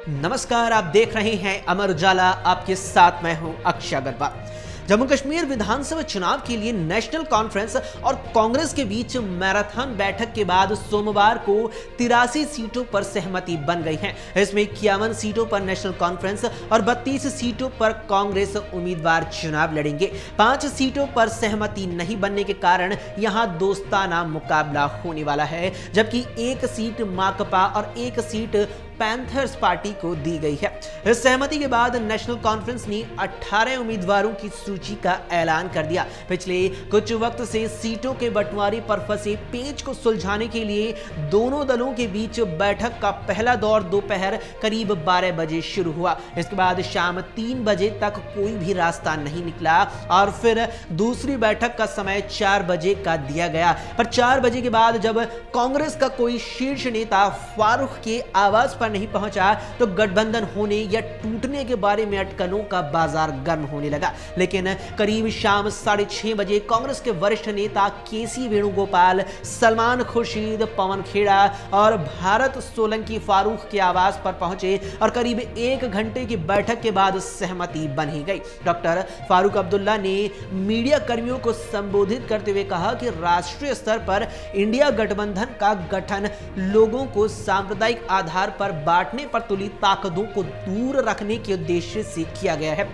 नमस्कार, आप देख रहे हैं अमर उजाला। आपके साथ मैं हूं अक्षय अग्रवाल। जम्मू कश्मीर विधानसभा चुनाव के लिए नेशनल कॉन्फ्रेंस और कांग्रेस के बीच मैराथन बैठक के बाद सोमवार को 83 सीटों पर सहमति बन गई है। इसमें 51 सीटों पर नेशनल कॉन्फ्रेंस और 32 सीटों पर कांग्रेस उम्मीदवार चुनाव लड़ेंगे। 5 सीटों पर सहमति नहीं बनने के कारण यहां दोस्ताना मुकाबला होने वाला है, जबकि एक सीट माकपा और एक सीट पैंथर्स पार्टी को दी गई है। इस सहमति के बाद नेशनल कॉन्फ्रेंस ने 18 उम्मीदवारों की सूची का ऐलान कर दिया। पिछले कुछ वक्त से सीटों के बंटवारे पर फंसे पेच को सुलझाने के लिए दोनों दलों के बीच बैठक का पहला दौर दोपहर करीब 12 बजे शुरू हुआ। इसके बाद शाम 3 बजे तक कोई भी रास्ता नहीं निकला और फिर दूसरी बैठक का समय 4 बजे का दिया गया। पर 4 बजे के बाद जब कांग्रेस का कोई शीर्ष नेता फारूक के आवास नहीं पहुंचा तो गठबंधन होने या टूटने के बारे में अटकलों का बाजार गर्म होने लगा। लेकिन करीब शाम 6:30 बजे कांग्रेस के वरिष्ठ नेता केसी वेणुगोपाल, सलमान खुर्शीद, पवन खेड़ा और भारत सोलंकी फारूक के आवास पर पहुंचे और करीब 1 घंटे की बैठक के बाद सहमति बन ही गई। डॉक्टर फारूक अब्दुल्ला ने मीडिया कर्मियों को संबोधित करते हुए कहा कि राष्ट्रीय स्तर पर इंडिया गठबंधन का गठन लोगों को सांप्रदायिक आधार पर बांटने पर तुली ताकतों को दूर रखने के उद्देश्य से किया गया है।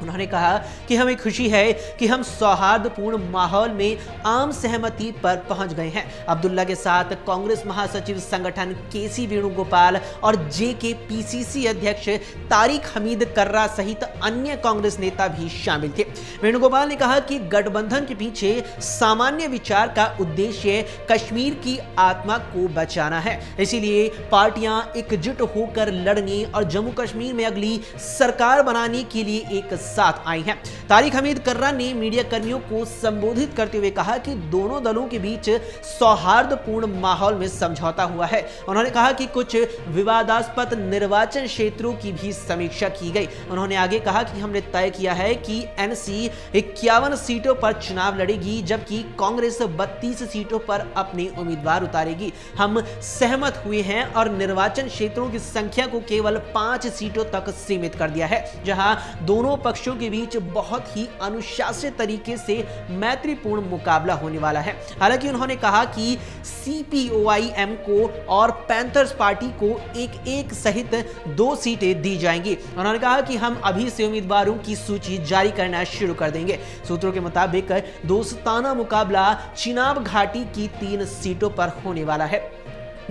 उन्होंने कहा कि हमें खुशी है कि हम सौहार्दपूर्ण माहौल में आम सहमति पर पहुंच गए हैं। अब्दुल्ला के साथ कांग्रेस महासचिव संगठन केसी वेणुगोपाल और जेकेपीसीसी अध्यक्ष तारिक हमीद कर्रा सहित अन्य कांग्रेस नेता भी शामिल थे। वेणुगोपाल ने कहा कि गठबंधन के पीछे सामान्य विचार का उद्देश्य कश्मीर की आत्मा को बचाना है, इसीलिए पार्टियां एकजुट होकर लड़ने और जम्मू कश्मीर में अगली सरकार बनाने के लिए एक साथ आई हैं। तारिक हमीद कर्रा ने मीडिया कर्मियों को संबोधित करते हुए कहा कि दोनों दलों के बीच सौहार्दपूर्ण माहौल में समझौता हुआ है। उन्होंने कहा कि कुछ विवादास्पद निर्वाचन क्षेत्रों की भी समीक्षा की गई। उन्होंने आगे कहा कि हमने तय किया है कि एनसी 51 सीटों पर चुनाव लड़ेगी, जबकि कांग्रेस 32 सीटों पर अपने उम्मीदवार उतारेगी। हम सहमत हुए हैं और निर्वाचन क्षेत्रों की संख्या को केवल 5 सीटों तक सीमित कर दिया है, जहां दोनों पक्षों के बीच बहुत ही अनुशासित तरीके से मैत्रीपूर्ण मुकाबला होने वाला है। हालांकि उन्होंने कहा कि सीपीओआईएम को और पैंथर्स पार्टी को एक सहित 2 सीटें दी जाएंगी। उन्होंने कहा कि हम अभी से उम्मीदवारों की सूची जारी करना शुरू कर देंगे। सूत्रों के मुताबिक दोस्ताना मुकाबला चिनाब घाटी की 3 सीटों पर होने वाला है,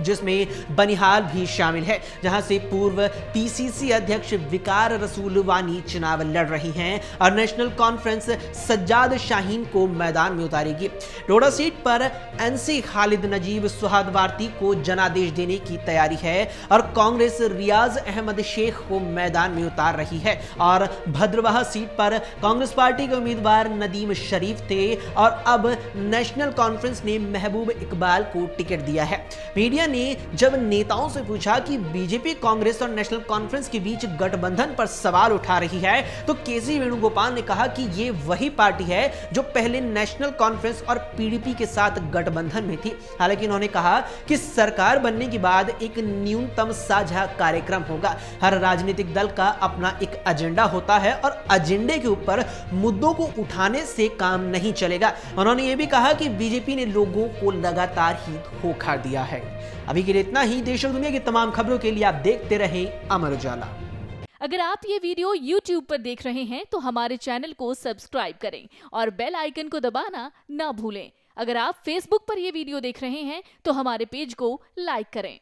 जिसमें बनिहाल भी शामिल है, जहां से पूर्व पीसीसी अध्यक्ष विकार रसूलवानी चुनाव लड़ रही हैं और नेशनल कॉन्फ्रेंस सज्जाद शाहीन को मैदान में उतारेगी। डोडा सीट पर एनसी खालिद नजीब सुहाद भारती को जनादेश देने की तैयारी है और कांग्रेस रियाज अहमद शेख को मैदान में उतार रही है और भद्रवाह सीट पर कांग्रेस पार्टी के उम्मीदवार नदीम शरीफ थे और अब नेशनल कॉन्फ्रेंस ने महबूब इकबाल को टिकट दिया है। मीडिया ने जब नेताओं से पूछा कि बीजेपी कांग्रेस और नेशनल कॉन्फ्रेंस के बीच गठबंधन पर सवाल उठा रही है, तो केसी वेणुगोपाल ने कहा कि ये वही पार्टी है जो पहले नेशनल कॉन्फ्रेंस और पीडीपी के साथ गठबंधन में थी। हालांकि उन्होंने कहा कि सरकार बनने के बाद एक न्यूनतम साझा कार्यक्रम होगा। हर राजनीतिक दल का अपना एक एजेंडा होता है और एजेंडे के ऊपर मुद्दों को उठाने से काम नहीं चलेगा। उन्होंने ये भी कहा कि बीजेपी ने लोगों को लगातार ही धोखा दिया है। अभी के लिए इतना ही। देश और दुनिया की तमाम खबरों के लिए आप देखते रहें अमर उजाला। अगर आप ये वीडियो YouTube पर देख रहे हैं तो हमारे चैनल को सब्सक्राइब करें और बेल आइकन को दबाना ना भूलें। अगर आप Facebook पर ये वीडियो देख रहे हैं तो हमारे पेज को लाइक करें।